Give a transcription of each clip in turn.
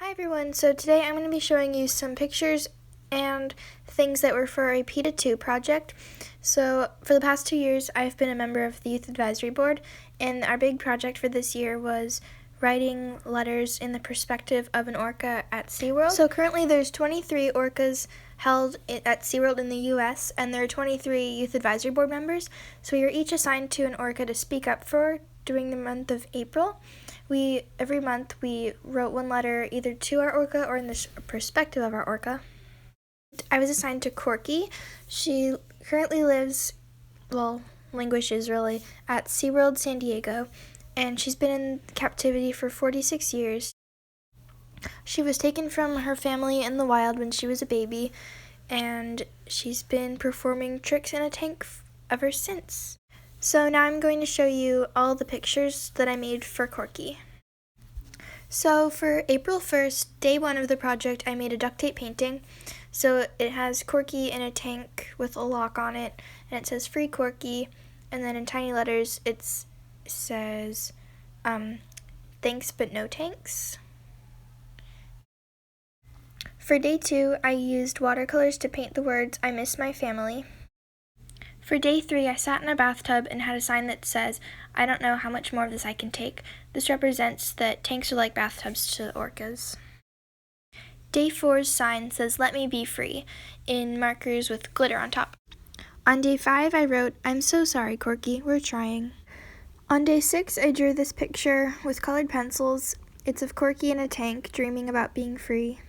Hi everyone, so today I'm going to be showing you some pictures and things that were for a PETA 2 project. So for the past 2 years I've been a member of the Youth Advisory Board, and our big project for this year was writing letters in the perspective of an orca at SeaWorld. So currently there's 23 orcas held at SeaWorld in the US, and there are 23 Youth Advisory Board members, so you're each assigned to an orca to speak up for during the month of April. Every month we wrote one letter either to our orca or in the perspective of our orca. I was assigned to Corky. She currently languishes really, at SeaWorld San Diego, and she's been in captivity for 46 years. She was taken from her family in the wild when she was a baby, and she's been performing tricks in a tank ever since. So now I'm going to show you all the pictures that I made for Corky. So for April 1st, day 1 of the project, I made a duct tape painting. So it has Corky in a tank with a lock on it, and it says "Free Corky," and then in tiny letters it says, "Thanks but no tanks." For day 2, I used watercolors to paint the words "I miss my family." For day 3, I sat in a bathtub and had a sign that says, "I don't know how much more of this I can take." This represents that tanks are like bathtubs to orcas. Day 4's sign says, "Let me be free," in markers with glitter on top. On day 5, I wrote, "I'm so sorry, Corky, we're trying." On day 6, I drew this picture with colored pencils. It's of Corky in a tank, dreaming about being free.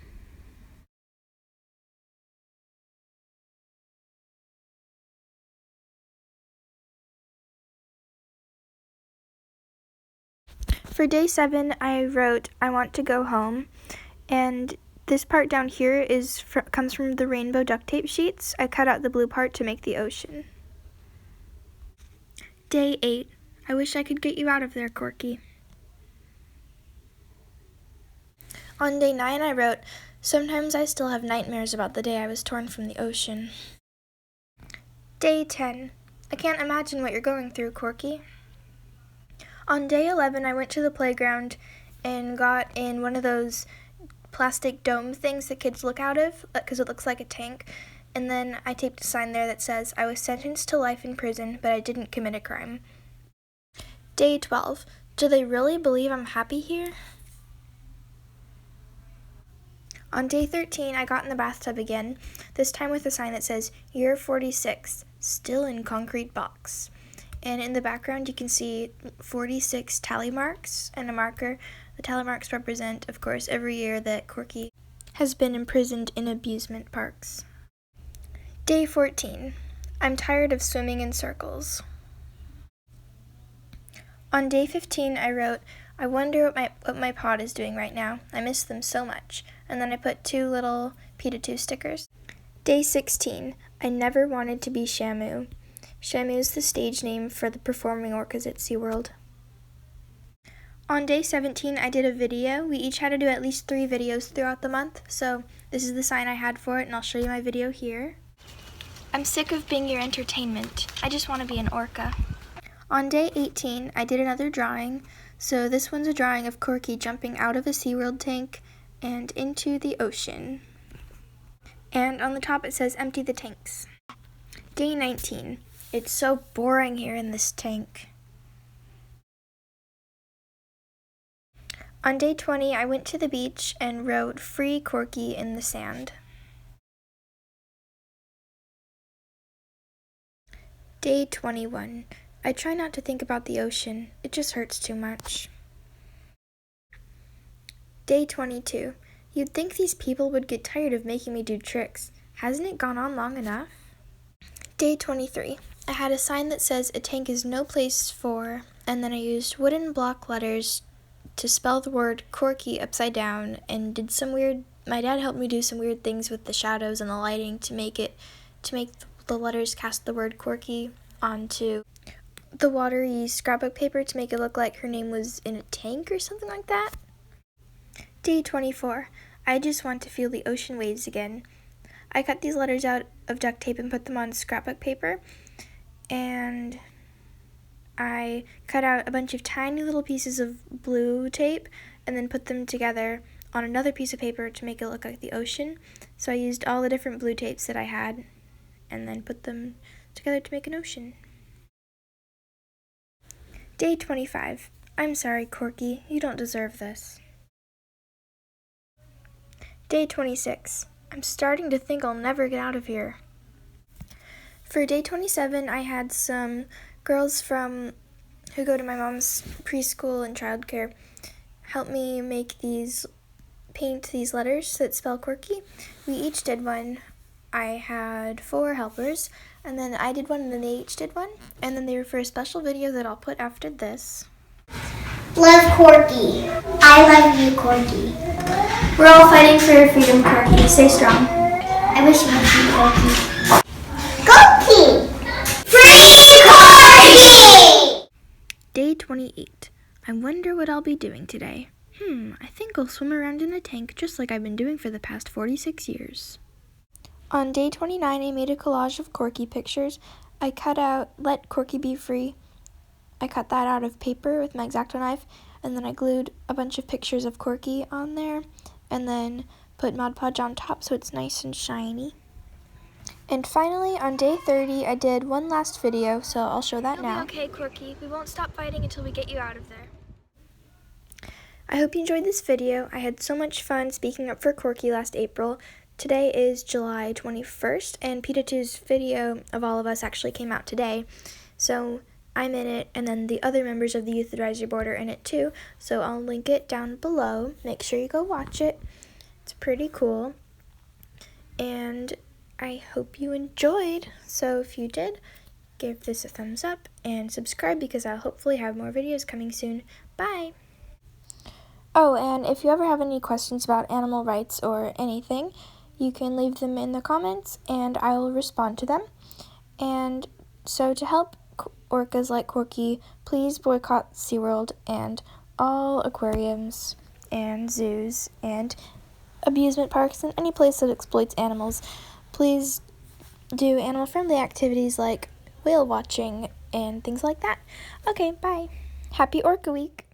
For day 7, I wrote, "I want to go home," and this part down here comes from the rainbow duct tape sheets. I cut out the blue part to make the ocean. Day 8, I wish I could get you out of there, Corky. On day 9, I wrote, "Sometimes I still have nightmares about the day I was torn from the ocean." Day 10, I can't imagine what you're going through, Corky. On day 11, I went to the playground and got in one of those plastic dome things that kids look out of, because it looks like a tank, and then I taped a sign there that says, "I was sentenced to life in prison, but I didn't commit a crime." Day 12, do they really believe I'm happy here? On day 13, I got in the bathtub again, this time with a sign that says, "Year 46, still in concrete box." And in the background you can see 46 tally marks and a marker. The tally marks represent, of course, every year that Corky has been imprisoned in amusement parks. Day 14, I'm tired of swimming in circles. On day 15, I wrote, "I wonder what my pod is doing right now. I miss them so much." And then I put 2 little PETA 2 stickers. Day 16, I never wanted to be Shamu. Shamu is the stage name for the performing orcas at SeaWorld. On day 17, I did a video. We each had to do at least 3 videos throughout the month, so this is the sign I had for it, and I'll show you my video here. I'm sick of being your entertainment. I just want to be an orca. On day 18, I did another drawing. So this one's a drawing of Corky jumping out of a SeaWorld tank and into the ocean. And on the top it says, "Empty the tanks." Day 19. It's so boring here in this tank. On day 20, I went to the beach and wrote "Free Corky" in the sand. Day 21. I try not to think about the ocean. It just hurts too much. Day 22. You'd think these people would get tired of making me do tricks. Hasn't it gone on long enough? Day 23. I had a sign that says, "A tank is no place for," and then I used wooden block letters to spell the word Corky upside down, and my dad helped me do some weird things with the shadows and the lighting to make the letters cast the word Corky onto the watery scrapbook paper to make it look like her name was in a tank or something like that. Day 24. I just want to feel the ocean waves again. I cut these letters out of duct tape and put them on scrapbook paper, and I cut out a bunch of tiny little pieces of blue tape and then put them together on another piece of paper to make it look like the ocean. So I used all the different blue tapes that I had and then put them together to make an ocean. Day 25. I'm sorry, Corky, you don't deserve this. Day 26. I'm starting to think I'll never get out of here. For day 27, I had some girls who go to my mom's preschool and childcare help me paint these letters that spell Corky. We each did one. I had 4 helpers, and then I did one, and then they each did one, and then they were for a special video that I'll put after this. Love Corky. I love you, Corky. We're all fighting for your freedom, Corky. Stay strong. I wish you would be Corky. Corky! Free Corky! Day 28. I wonder what I'll be doing today. I think I'll swim around in a tank just like I've been doing for the past 46 years. On day 29, I made a collage of Corky pictures. I cut out Let Corky Be Free. I cut that out of paper with my X-Acto knife, and then I glued a bunch of pictures of Corky on there, and then put Mod Podge on top so it's nice and shiny. And finally, on day 30, I did one last video, so I'll show that now. Okay, Corky. We won't stop fighting until we get you out of there. I hope you enjoyed this video. I had so much fun speaking up for Corky last April. Today is July 21st, and PETA 2's video of all of us actually came out today. So I'm in it, and then the other members of the Youth Advisory Board are in it too. So I'll link it down below. Make sure you go watch it. It's pretty cool. And I hope you enjoyed. So if you did, give this a thumbs up and subscribe because I'll hopefully have more videos coming soon. Bye! Oh, and if you ever have any questions about animal rights or anything, you can leave them in the comments and I will respond to them. And so to help orcas like Corky, please boycott SeaWorld and all aquariums and zoos and amusement parks and any place that exploits animals. Please do animal-friendly activities like whale watching and things like that. Okay, bye. Happy Orca Week.